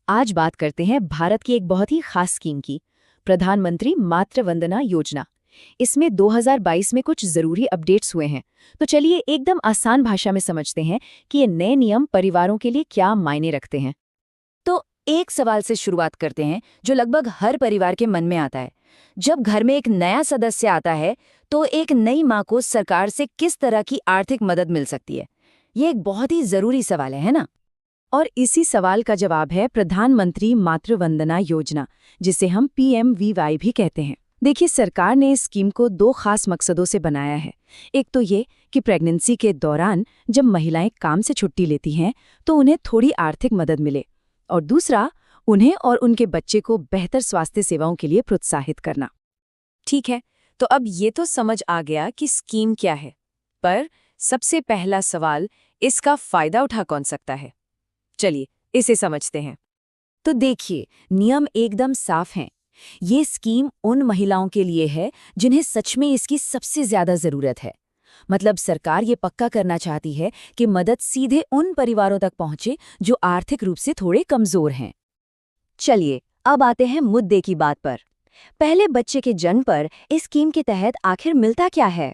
आज बात करते हैं भारत की एक बहुत ही खास स्कीम की, प्रधानमंत्री मातृ वंदना योजना। इसमें 2022 में कुछ जरूरी अपडेट्स हुए हैं। तो चलिए एकदम आसान भाषा में समझते हैं कि ये नए नियम परिवारों के लिए क्या मायने रखते हैं। तो एक सवाल से शुरुआत करते हैं जो लगभग हर परिवार के मन में आता है। जब घर में एक नया सदस्य आता है तो एक नई माँ को सरकार से किस तरह की आर्थिक मदद मिल सकती है? ये एक बहुत ही जरूरी सवाल है ना? और इसी सवाल का जवाब है प्रधानमंत्री मातृ वंदना योजना, जिसे हम PMVY भी कहते हैं। देखिए, सरकार ने इस स्कीम को दो खास मकसदों से बनाया है। एक तो ये कि प्रेगनेंसी के दौरान जब महिलाएं काम से छुट्टी लेती हैं तो उन्हें थोड़ी आर्थिक मदद मिले, और दूसरा उन्हें और उनके बच्चे को बेहतर स्वास्थ्य सेवाओं के लिए प्रोत्साहित करना। ठीक है, तो अब ये तो समझ आ गया कि स्कीम क्या है, पर सबसे पहला सवाल, इसका फायदा उठा कौन सकता है? चलिए इसे समझते हैं। तो देखिए, नियम एकदम साफ हैं। ये स्कीम उन महिलाओं के लिए है जिन्हें सच में इसकी सबसे ज्यादा जरूरत है। मतलब सरकार ये पक्का करना चाहती है कि मदद सीधे उन परिवारों तक पहुंचे जो आर्थिक रूप से थोड़े कमजोर हैं। चलिए अब आते हैं मुद्दे की बात पर। पहले बच्चे के जन्म पर इस स्कीम के तहत आखिर मिलता क्या है?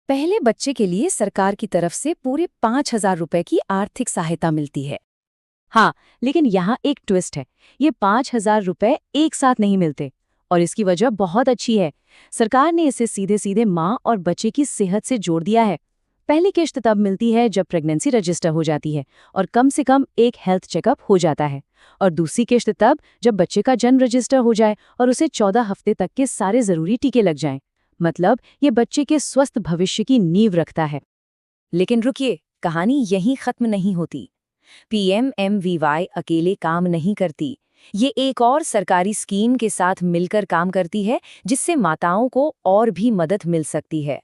पहले बच्चे के लिए सरकार की तरफ से पूरे 5,000 रुपए की आर्थिक सहायता मिलती है। हाँ, लेकिन यहाँ एक ट्विस्ट है। ये 5,000 रुपए एक साथ नहीं मिलते, और इसकी वजह बहुत अच्छी है। सरकार ने इसे सीधे सीधे माँ और बच्चे की सेहत से जोड़ दिया है। पहली किश्त तब मिलती है जब प्रेगनेंसी रजिस्टर हो जाती है और कम से कम एक हेल्थ चेकअप हो जाता है, और दूसरी किश्त तब जब बच्चे का जन्म रजिस्टर हो जाए और उसे 14 हफ्ते तक के सारे जरूरी टीके लग जाएं। मतलब ये बच्चे के स्वस्थ भविष्य की नींव रखता है। लेकिन रुकिए, कहानी यहीं खत्म नहीं होती। PMMVY अकेले काम नहीं करती। ये एक और सरकारी स्कीम के साथ मिलकर काम करती है जिससे माताओं को और भी मदद मिल सकती है।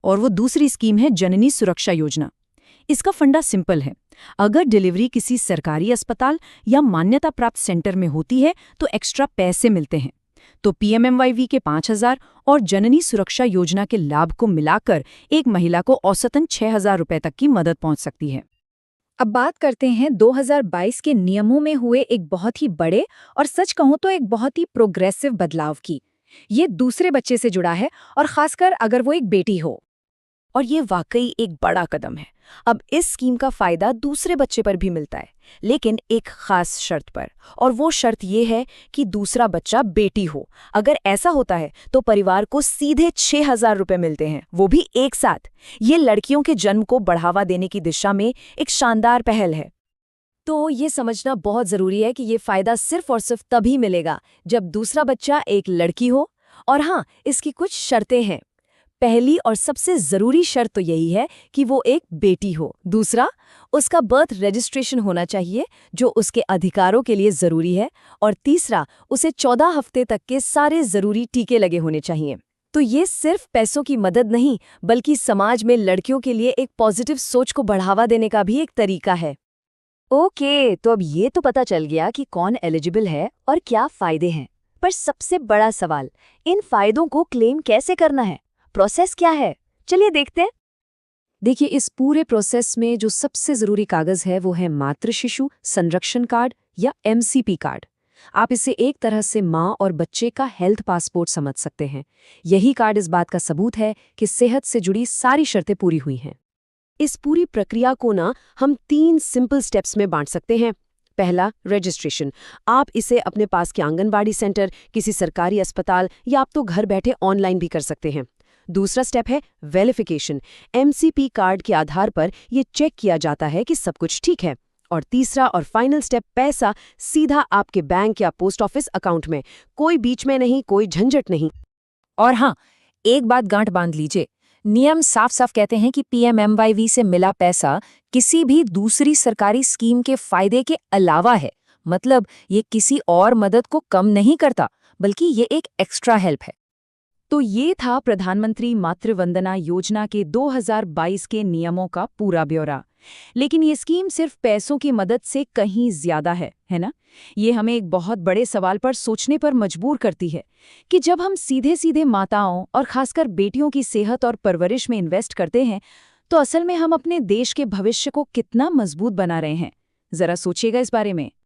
और वो दूसरी स्कीम है जननी सुरक्षा योजना। इसका फंडा सिंपल है। अगर डिलीवरी किसी सरकारी अस्पताल या मान्यता प्राप्त सेंटर में होती है तो एक्स्ट्रा पैसे मिलते हैं। तो PMMYV के 5,000 और जननी सुरक्षा योजना के लाभ को मिलाकर एक महिला को औसतन 6,000 रुपए तक की मदद पहुंच सकती है। अब बात करते हैं 2022 के नियमों में हुए एक बहुत ही बड़े और सच कहूं तो एक बहुत ही प्रोग्रेसिव बदलाव की। ये दूसरे बच्चे से जुड़ा है, और खासकर अगर वो एक बेटी हो। और ये वाकई एक बड़ा कदम है। अब इस स्कीम का फायदा दूसरे बच्चे पर भी मिलता है, लेकिन एक खास शर्त पर। और वो शर्त ये है कि दूसरा बच्चा बेटी हो। अगर ऐसा होता है तो परिवार को सीधे 6,000 रुपए मिलते हैं, वो भी एक साथ। ये लड़कियों के जन्म को बढ़ावा देने की दिशा में एक शानदार पहल है। तो ये समझना बहुत जरूरी है कि ये फायदा सिर्फ और सिर्फ तभी मिलेगा जब दूसरा बच्चा एक लड़की हो। और हाँ, इसकी कुछ शर्तें हैं। पहली और सबसे जरूरी शर्त तो यही है कि वो एक बेटी हो। दूसरा, उसका बर्थ रजिस्ट्रेशन होना चाहिए जो उसके अधिकारों के लिए जरूरी है। और तीसरा, उसे 14 हफ्ते तक के सारे जरूरी टीके लगे होने चाहिए। तो ये सिर्फ पैसों की मदद नहीं, बल्कि समाज में लड़कियों के लिए एक पॉजिटिव सोच को बढ़ावा देने का भी एक तरीका है। ओके, तो अब ये तो पता चल गया कि कौन एलिजिबल है और क्या फायदे हैं। पर सबसे बड़ा सवाल, इन फायदों को क्लेम कैसे करना है? प्रोसेस क्या है? चलिए देखते हैं। देखिए, इस पूरे प्रोसेस में जो सबसे जरूरी कागज है वो है मातृ शिशु संरक्षण कार्ड या MCP कार्ड। आप इसे एक तरह से माँ और बच्चे का हेल्थ पासपोर्ट समझ सकते हैं। यही कार्ड इस बात का सबूत है कि सेहत से जुड़ी सारी शर्तें पूरी हुई हैं। इस पूरी प्रक्रिया को हम 3 सिंपल स्टेप्स में बांट सकते हैं। पहला, रजिस्ट्रेशन। आप इसे अपने पास के आंगनबाड़ी सेंटर, किसी सरकारी अस्पताल या आप तो घर बैठे ऑनलाइन भी कर सकते हैं। दूसरा स्टेप है वेरिफिकेशन। MCP कार्ड के आधार पर यह चेक किया जाता है कि सब कुछ ठीक है। और तीसरा और फाइनल स्टेप, पैसा सीधा आपके बैंक या पोस्ट ऑफिस अकाउंट में। कोई बीच में नहीं, कोई झंझट नहीं। और हाँ, एक बात गांठ बांध लीजिए, नियम साफ साफ कहते हैं कि PMMYV से मिला पैसा किसी भी दूसरी सरकारी स्कीम के फायदे के अलावा है। मतलब ये किसी और मदद को कम नहीं करता, बल्कि ये एक एक्स्ट्रा हेल्प है। तो ये था प्रधानमंत्री मातृ वंदना योजना के 2022 के नियमों का पूरा ब्यौरा। लेकिन ये स्कीम सिर्फ पैसों की मदद से कहीं ज्यादा है ना? ये हमें एक बहुत बड़े सवाल पर सोचने पर मजबूर करती है कि जब हम सीधे सीधे माताओं और खासकर बेटियों की सेहत और परवरिश में इन्वेस्ट करते हैं तो असल में हम अपने देश के भविष्य को कितना मजबूत बना रहे हैं। जरा सोचिएगा इस बारे में।